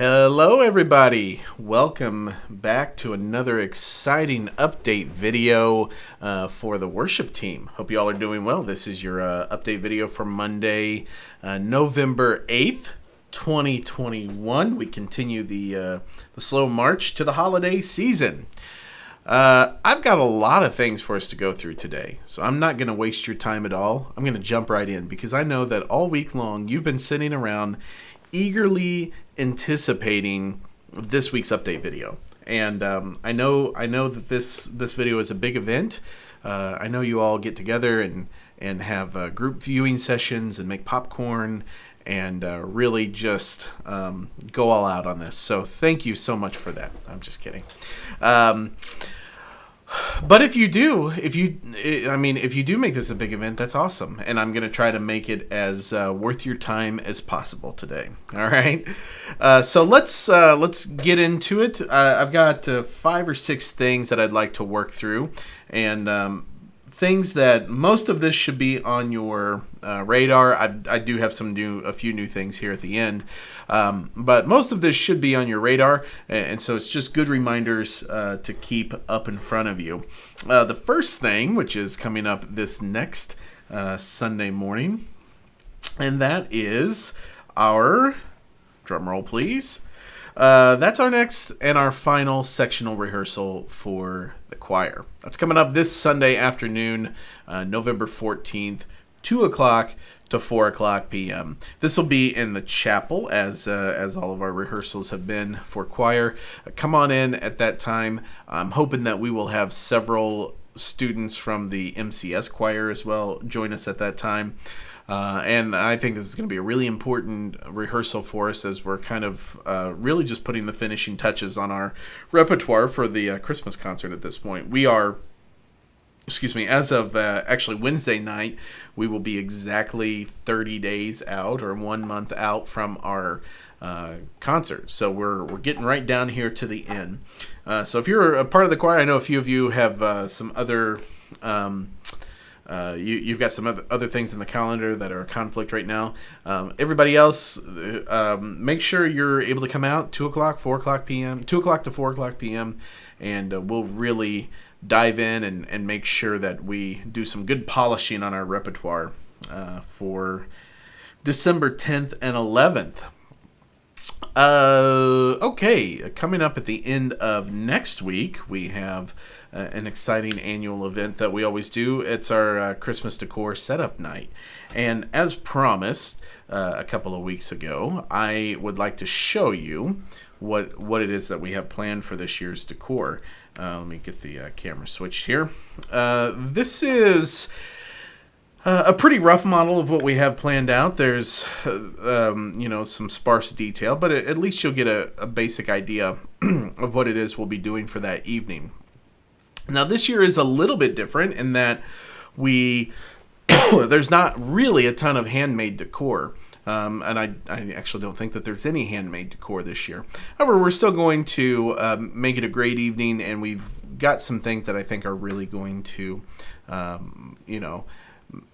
Hello everybody, welcome back to another exciting update video for the worship team. Hope you all are doing well. This is your update video for Monday, November 8th, 2021. We continue the slow march to the holiday season. I've got a lot of things for us to go through today, so I'm not going to waste your time at all. I'm going to jump right in because I know that all week long you've been sitting around eagerly anticipating this week's update video, and I know that this video is a big event. I know you all get together and have group viewing sessions and make popcorn and really just go all out on this. So thank you so much for that. I'm just kidding. But if you do make this a big event, that's awesome. And I'm going to try to make it as worth your time as possible today. All right. So let's get into it. I've got 5 or 6 things that I'd like to work through, and things that most of this should be on your radar. I do have a few new things here at the end, but most of this should be on your radar, and so it's just good reminders to keep up in front of you. The first thing, which is coming up this next Sunday morning, and that is our, drum roll please, that's our next and our final sectional rehearsal for the choir. That's coming up this Sunday afternoon, November 14th, 2 o'clock to 4 o'clock p.m. This will be in the chapel, as all of our rehearsals have been for choir. Come on in at that time. I'm hoping that we will have several students from the MCS choir as well join us at that time. And I think this is going to be a really important rehearsal for us, as we're kind of really just putting the finishing touches on our repertoire for the Christmas concert at this point. We are, as of actually Wednesday night, we will be exactly 30 days out, or 1 month out from our concert. So we're getting right down here to the end. So if you're a part of the choir, I know a few of you have some other... You've got some other things in the calendar that are a conflict right now. Everybody else, make sure you're able to come out 2 o'clock, 4 o'clock p.m., 2 o'clock to 4 o'clock p.m., and we'll really dive in and make sure that we do some good polishing on our repertoire for December 10th and 11th. Okay, coming up at the end of next week, we have an exciting annual event that we always do. It's our Christmas Decor setup night. And as promised a couple of weeks ago, I would like to show you what it is that we have planned for this year's decor. Let me get the camera switched here. This is... a pretty rough model of what we have planned out. There's, some sparse detail, but at least you'll get a basic idea of what it is we'll be doing for that evening. Now, this year is a little bit different in that there's not really a ton of handmade decor. And I actually don't think that there's any handmade decor this year. However, we're still going to make it a great evening, and we've got some things that I think are really going to,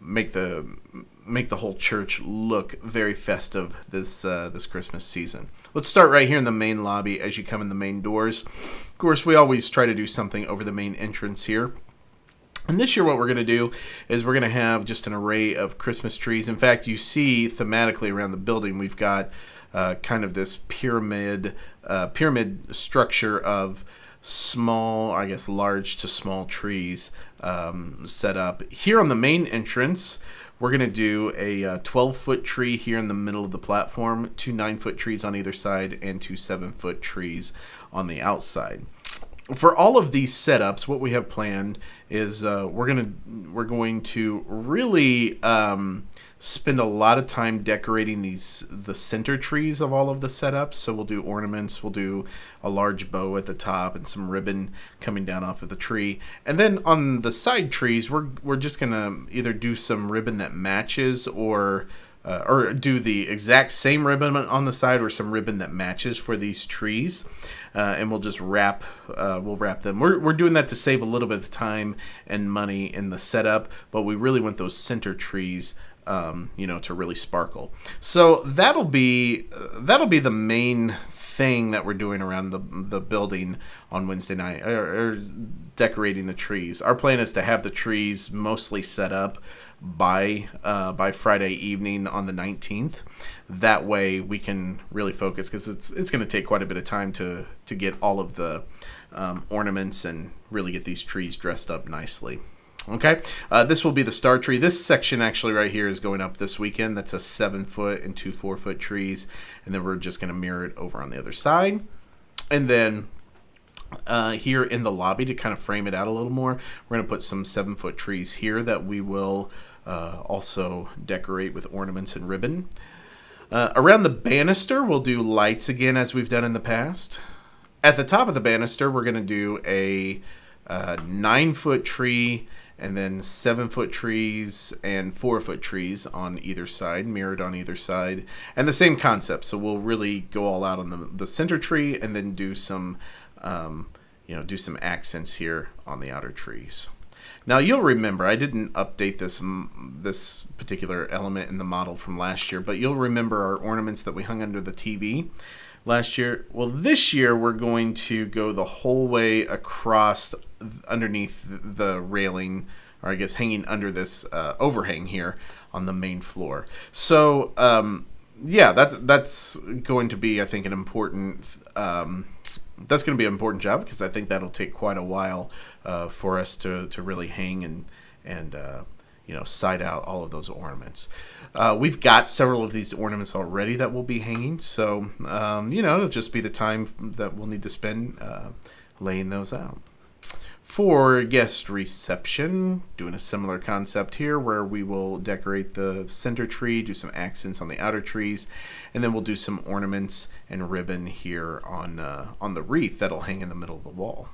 make the whole church look very festive this Christmas season. Let's start right here in the main lobby as you come in the main doors. Of course, we always try to do something over the main entrance here. And this year what we're going to do is we're going to have just an array of Christmas trees. In fact, you see thematically around the building, we've got kind of this pyramid structure of small, I guess large to small trees set up. Here on the main entrance, we're going to do a 12-foot tree here in the middle of the platform, 2 9-foot trees on either side, and 2 7-foot trees on the outside. For all of these setups, what we have planned is we're going to really spend a lot of time decorating the center trees of all of the setups. So we'll do ornaments, we'll do a large bow at the top and some ribbon coming down off of the tree. And then on the side trees, we're just gonna either do some ribbon that matches or do the exact same ribbon on the side, or some ribbon that matches for these trees, and we'll just wrap them. We're doing that to save a little bit of time and money in the setup, but we really want those center trees to really sparkle. So that'll be the main thing that we're doing around the building on Wednesday night, or decorating the trees. Our plan is to have the trees mostly set up by Friday evening on the 19th. That way we can really focus, because it's going to take quite a bit of time to get all of the ornaments and really get these trees dressed up nicely. Okay, this will be the star tree. This section actually right here is going up this weekend. That's a 7-foot and 2 4-foot trees, and then we're just going to mirror it over on the other side. And then here in the lobby, to kind of frame it out a little more, we're going to put some 7-foot trees here that we will also decorate with ornaments and ribbon. Around the banister, we'll do lights again as we've done in the past. At the top of the banister, we're going to do a 9-foot tree, and then 7-foot trees and 4-foot trees on either side, mirrored on either side. And the same concept. So we'll really go all out on the center tree, and then do some, do some accents here on the outer trees. Now you'll remember, I didn't update this particular element in the model from last year, but you'll remember our ornaments that we hung under the TV last year. Well, this year we're going to go the whole way across underneath the railing, or I guess hanging under this overhang here on the main floor. So that's going to be, I think, an important that's going to be an important job, because I think that'll take quite a while for us to really hang and side out all of those ornaments. We've got several of these ornaments already that will be hanging, so it'll just be the time that we'll need to spend laying those out. For guest reception, doing a similar concept here, where we will decorate the center tree, do some accents on the outer trees, and then we'll do some ornaments and ribbon here on the wreath that'll hang in the middle of the wall.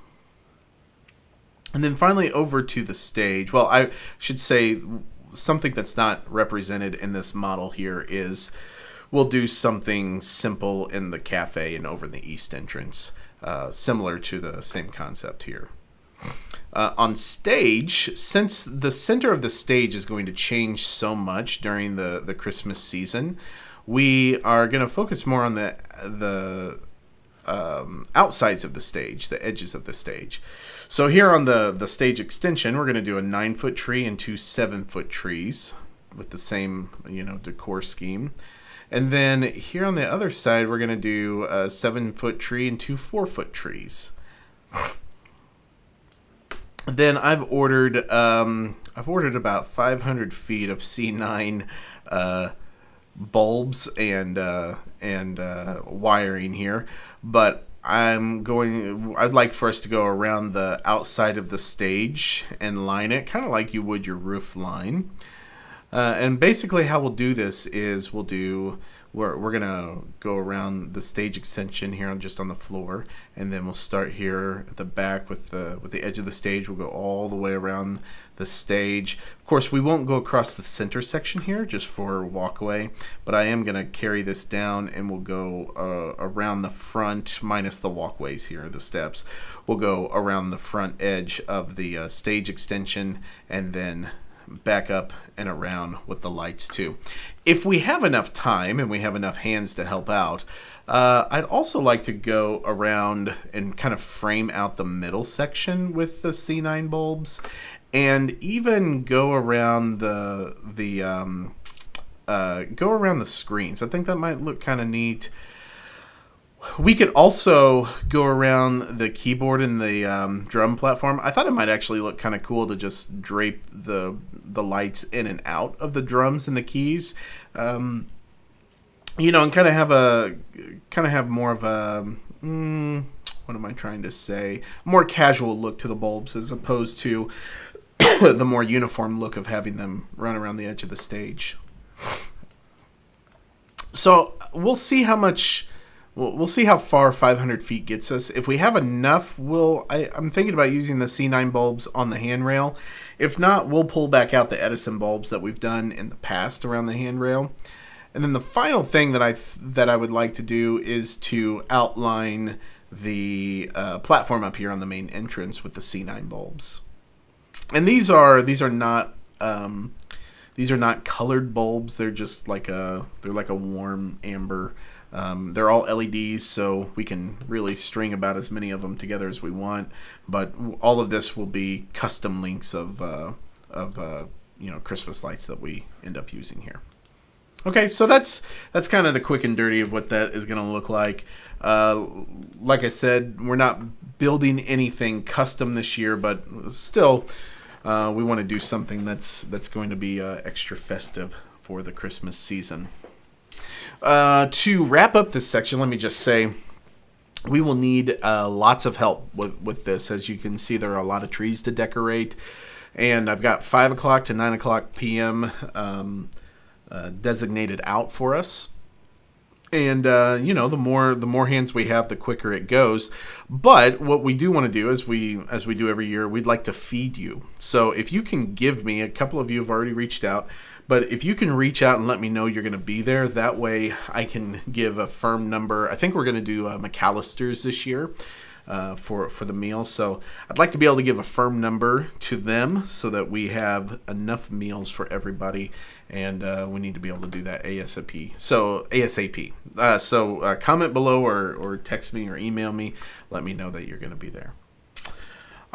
And then finally over to the stage. Well, I should say something that's not represented in this model here is we'll do something simple in the cafe and over in the east entrance, similar to the same concept here. On stage, since the center of the stage is going to change so much during the Christmas season, we are going to focus more on the outsides of the stage, the edges of the stage. So here on the stage extension, we're going to do a 9-foot tree and 2 7-foot trees with the same decor scheme. And then here on the other side, we're going to do a 7-foot tree and 2 4-foot trees. Then I've ordered about 500 feet of C9 bulbs and wiring here, but I'd like for us to go around the outside of the stage and line it, kind of like you would your roof line. And basically how we'll do this is we're gonna go around the stage extension here just on the floor, and then we'll start here at the back with the edge of the stage. We'll go all the way around the stage. Of course, we won't go across the center section here just for walkway, but I am gonna carry this down, and we'll go around the front, minus the walkways here, the steps. We'll go around the front edge of the stage extension, and then back up and around with the lights too. If we have enough time and we have enough hands to help out, I'd also like to go around and kind of frame out the middle section with the C9 bulbs, and even go around the screens. I think that might look kind of neat. We could also go around the keyboard and the drum platform. I thought it might actually look kind of cool to just drape the lights in and out of the drums and the keys, and kind of have more of a what am I trying to say? More casual look to the bulbs, as opposed to the more uniform look of having them run around the edge of the stage. So we'll see how much. We'll see how far 500 feet gets us. If we have enough, I'm thinking about using the C9 bulbs on the handrail. If not, we'll pull back out the Edison bulbs that we've done in the past around the handrail. And then the final thing that I would like to do is to outline the platform up here on the main entrance with the C9 bulbs. And these are not These are not colored bulbs. They're just like a warm amber. They're all LEDs, so we can really string about as many of them together as we want. But all of this will be custom links of Christmas lights that we end up using here. Okay, so that's kind of the quick and dirty of what that is going to look like. Like I said, we're not building anything custom this year, but still, we want to do something that's going to be extra festive for the Christmas season. To wrap up this section, let me just say we will need lots of help with this. As you can see, there are a lot of trees to decorate, and I've got 5 o'clock to 9 o'clock p.m. Designated out for us. And the more hands we have, the quicker it goes. But what we do want to do, as we do every year, we'd like to feed you. So if you can give me, a couple of you have already reached out, but if you can reach out and let me know you're going to be there, that way I can give a firm number. I think we're going to do McAllister's this year for the meal. So I'd like to be able to give a firm number to them so that we have enough meals for everybody. And we need to be able to do that ASAP. So comment below or text me or email me. Let me know that you're going to be there.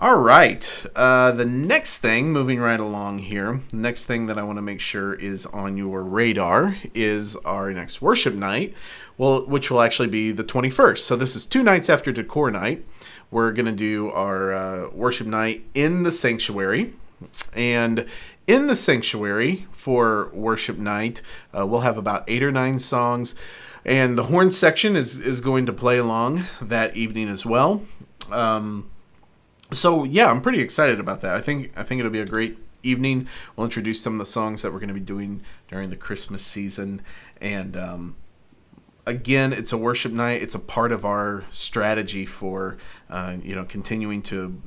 All right. The next thing, moving right along here, the next thing that I want to make sure is on your radar is our next worship night, which will actually be the 21st. So this is 2 nights after Decor night. We're going to do our worship night in the sanctuary. And in the sanctuary for worship night, we'll have about 8 or 9 songs. And the horn section is going to play along that evening as well. So yeah, I'm pretty excited about that. I think it'll be a great evening. We'll introduce some of the songs that we're going to be doing during the Christmas season. And again, it's a worship night. It's a part of our strategy for continuing to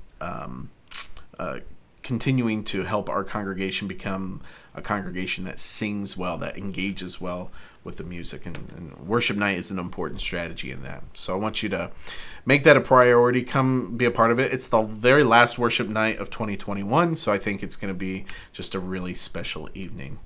help our congregation become a congregation that sings well, that engages well with the music, and worship night is an important strategy in that. So I want you to make that a priority. Come be a part of it. It's the very last worship night of 2021, so I think it's going to be just a really special evening.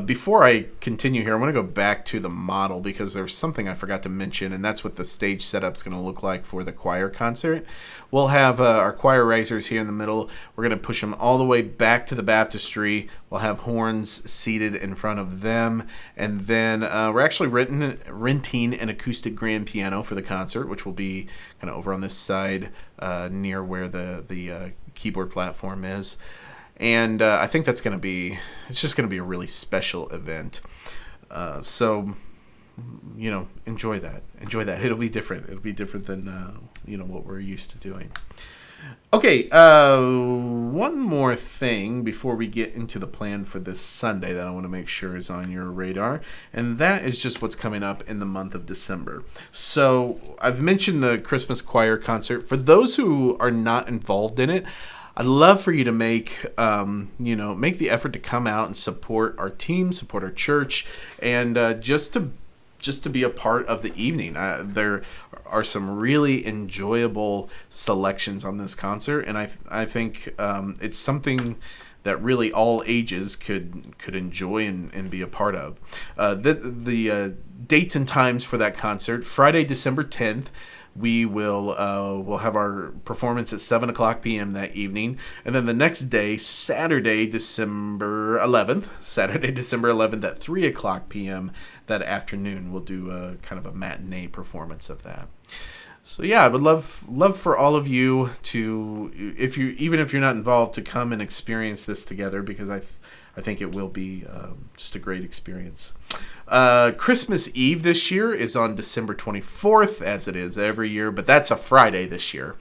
Before I continue here, I want to go back to the model because there's something I forgot to mention, and that's what the stage setup's going to look like for the choir concert. We'll have our choir risers here in the middle. We're going to push them all the way back to the baptistry. We'll have horns seated in front of them, and then we're actually renting an acoustic grand piano for the concert, which will be kind of over on this side near where the keyboard platform is. And I think it's just going to be a really special event. So enjoy that. It'll be different. It'll be different than what we're used to doing. Okay, one more thing before we get into the plan for this Sunday that I want to make sure is on your radar, and that is just what's coming up in the month of December. So I've mentioned the Christmas choir concert. For those who are not involved in it, I'd love for you to make the effort to come out and support our team, support our church, and just to be a part of the evening. There are some really enjoyable selections on this concert, and I think it's something that really all ages could enjoy and be a part of. The dates and times for that concert: Friday, December 10th. We'll have our performance at 7 o'clock p.m. that evening. And then the next day, Saturday, December 11th at 3 o'clock p.m. that afternoon, we'll do a kind of a matinee performance of that. So yeah, I would love for all of you to, even if you're not involved, to come and experience this together, because I think it will be just a great experience. Christmas Eve this year is on December 24th, as it is every year, but that's a Friday this year.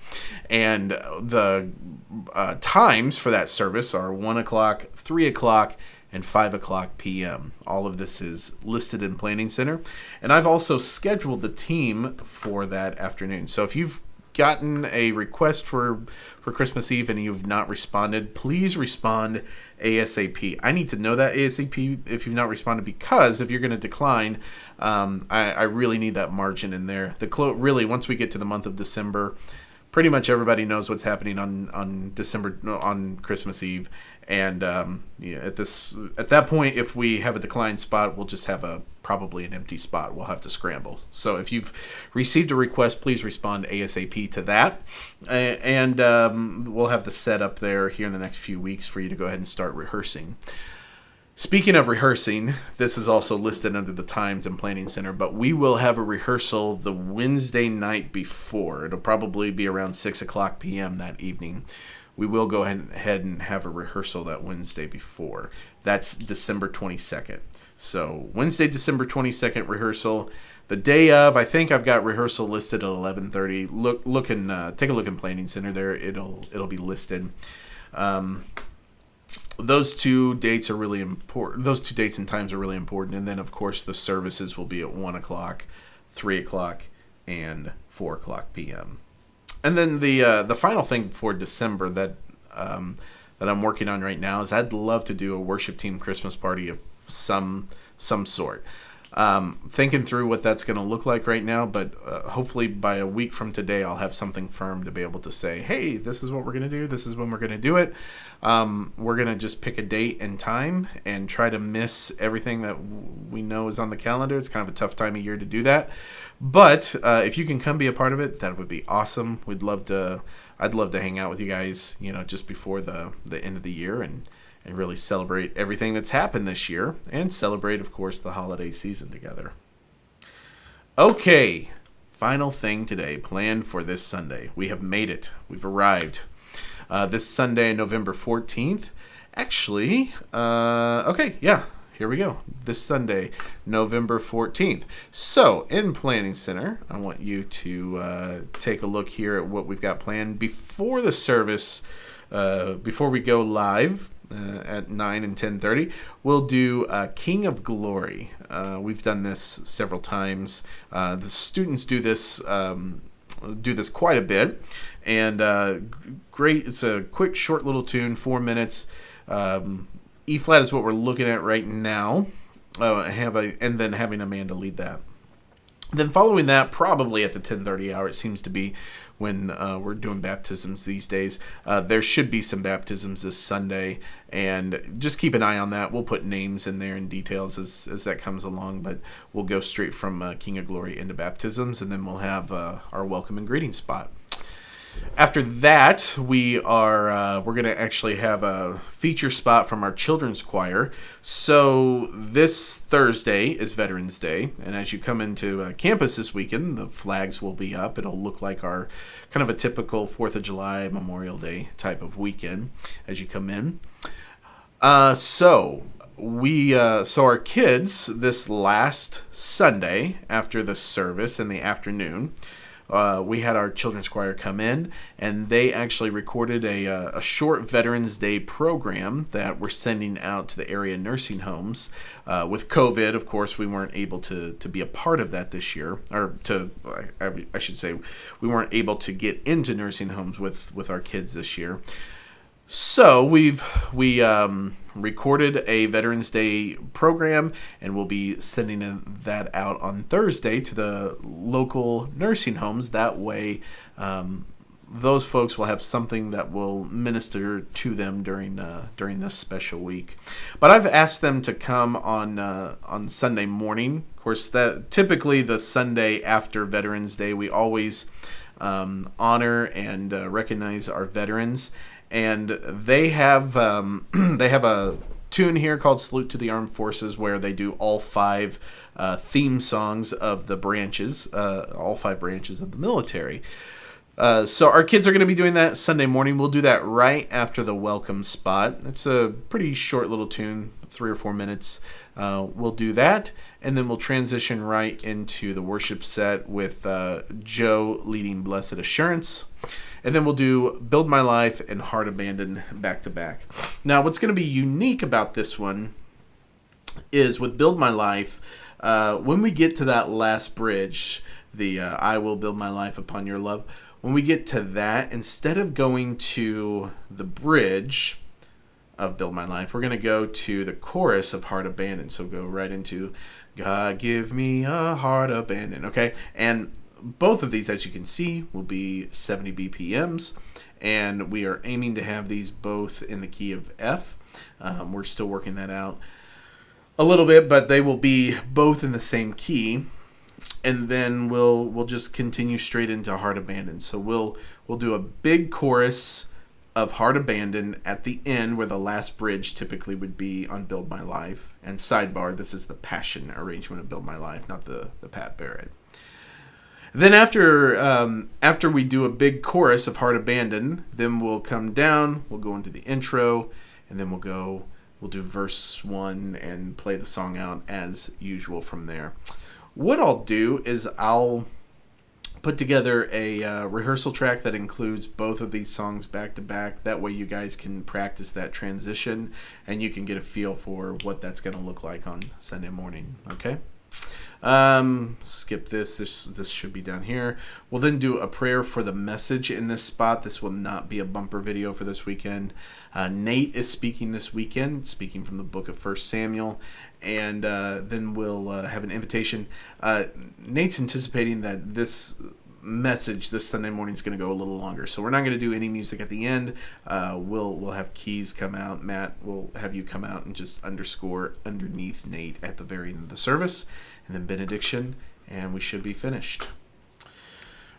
And the times for that service are 1 o'clock, 3 o'clock, and 5 o'clock p.m. All of this is listed in Planning Center. And I've also scheduled the team for that afternoon. So if you've gotten a request for Christmas Eve and you've not responded, please respond ASAP. I need to know that ASAP if you've not responded, because if you're going to decline, I really need that margin in there. Really, once we get to the month of December, pretty much everybody knows what's happening on Christmas Eve, and at that point, if we have a declined spot, we'll just have probably an empty spot. We'll have to scramble. So if you've received a request, please respond ASAP to that, and we'll have the setup there here in the next few weeks for you to go ahead and start rehearsing. Speaking of rehearsing, this is also listed under the Times and Planning Center, but we will have a rehearsal the Wednesday night before. It'll probably be around 6 o'clock p.m. that evening. We will go ahead and have a rehearsal that Wednesday before. That's December 22nd. So Wednesday, December 22nd rehearsal. The day of, I think I've got rehearsal listed at 11:30. Take a look in Planning Center there. It'll be listed. Those two dates are really important. Those two dates and times are really important. And then, of course, the services will be at 1 o'clock, 3 o'clock, and 4 o'clock p.m. And then the final thing for December that I'm working on right now is I'd love to do a worship team Christmas party of some sort. Thinking through what that's going to look like right now, but hopefully by a week from today, I'll have something firm to be able to say, hey, this is what we're going to do. This is when we're going to do it. We're going to just pick a date and time and try to miss everything that we know is on the calendar. It's kind of a tough time of year to do that. But if you can come be a part of it, that would be awesome. I'd love to hang out with you guys, just before the end of the year and really celebrate everything that's happened this year and celebrate, of course, the holiday season together. Okay, final thing today planned for this Sunday. We have made it. We've arrived. This Sunday, November 14th. Actually, here we go. This Sunday, November 14th. So, in Planning Center, I want you to take a look here at what we've got planned before the service, before we go live. At 9 and 10:30, we'll do King of Glory. We've done this several times. The students do this quite a bit, and great. It's a quick, short little tune, 4 minutes. E flat is what we're looking at right now. And then having Amanda lead that. Then following that, probably at the 10:30 hour, it seems to be when we're doing baptisms these days. There should be some baptisms this Sunday, and just keep an eye on that. We'll put names in there and details as that comes along, but we'll go straight from King of Glory into baptisms, and then we'll have our welcome and greeting spot. After that, we're going to actually have a feature spot from our children's choir. So this Thursday is Veterans Day, and as you come into campus this weekend, the flags will be up. It'll look like our kind of a typical 4th of July, Memorial Day type of weekend as you come in. So our kids this last Sunday after the service in the afternoon, we had our children's choir come in, and they actually recorded a short Veterans Day program that we're sending out to the area nursing homes. With COVID, of course, we weren't able to be a part of that this year, I should say, we weren't able to get into nursing homes with our kids this year. So we recorded a Veterans Day program, and we'll be sending that out on Thursday to the local nursing homes. That way, those folks will have something that will minister to them during this special week. But I've asked them to come on Sunday morning. Of course, that typically the Sunday after Veterans Day, we always honor and recognize our veterans. And they have a tune here called "Salute to the Armed Forces," where they do all 5 theme songs of the branches, all 5 branches of the military. So our kids are going to be doing that Sunday morning. We'll do that right after the welcome spot. It's a pretty short little tune, 3 or 4 minutes. We'll do that, and then we'll transition right into the worship set with Joe leading "Blessed Assurance." And then we'll do "Build My Life" and "Heart Abandoned" back to back. Now, what's going to be unique about this one is with "Build My Life," when we get to that last bridge, the "I will build my life upon your love," when we get to that, instead of going to the bridge of "Build My Life," we're going to go to the chorus of "Heart Abandoned." So go right into "God give me a heart abandoned," okay? And both of these, as you can see, will be 70 BPMs, and we are aiming to have these both in the key of F. We're still working that out a little bit, but they will be both in the same key, and then we'll just continue straight into Heart Abandoned. So we'll do a big chorus of Heart Abandoned at the end, where the last bridge typically would be on Build My Life. And sidebar, this is the Passion arrangement of Build My Life, not the Pat Barrett. Then after we do a big chorus of Heart Abandoned, then we'll come down, we'll go into the intro, and then we'll do verse 1 and play the song out as usual from there. What I'll do is I'll put together a rehearsal track that includes both of these songs back to back. That way you guys can practice that transition and you can get a feel for what that's going to look like on Sunday morning. Okay? Skip this. This should be down here. We'll then do a prayer for the message in this spot. This will not be a bumper video for this weekend. Nate is speaking this weekend, speaking from the book of 1 Samuel, and then we'll have an invitation. Nate's anticipating that this message this Sunday morning is going to go a little longer, so we're not going to do any music at the end. We'll have keys come out. Matt will have you come out and just underscore underneath Nate at the very end of the service, and then benediction, and we should be finished.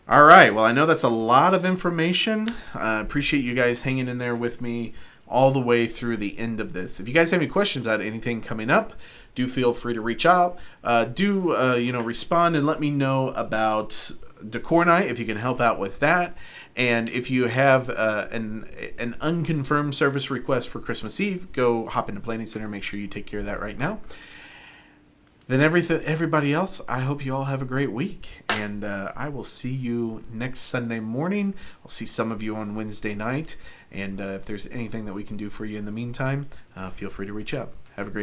All right, well, I know that's a lot of information. I appreciate you guys hanging in there with me all the way through the end of this. If you guys have any questions about anything coming up, do feel free to reach out. Respond and let me know about Decor Night, if you can help out with that. And if you have an unconfirmed service request for Christmas Eve, go hop into Planning Center. Make sure you take care of that right now. Then everybody else, I hope you all have a great week. And I will see you next Sunday morning. I'll see some of you on Wednesday night. And if there's anything that we can do for you in the meantime, feel free to reach out. Have a great week.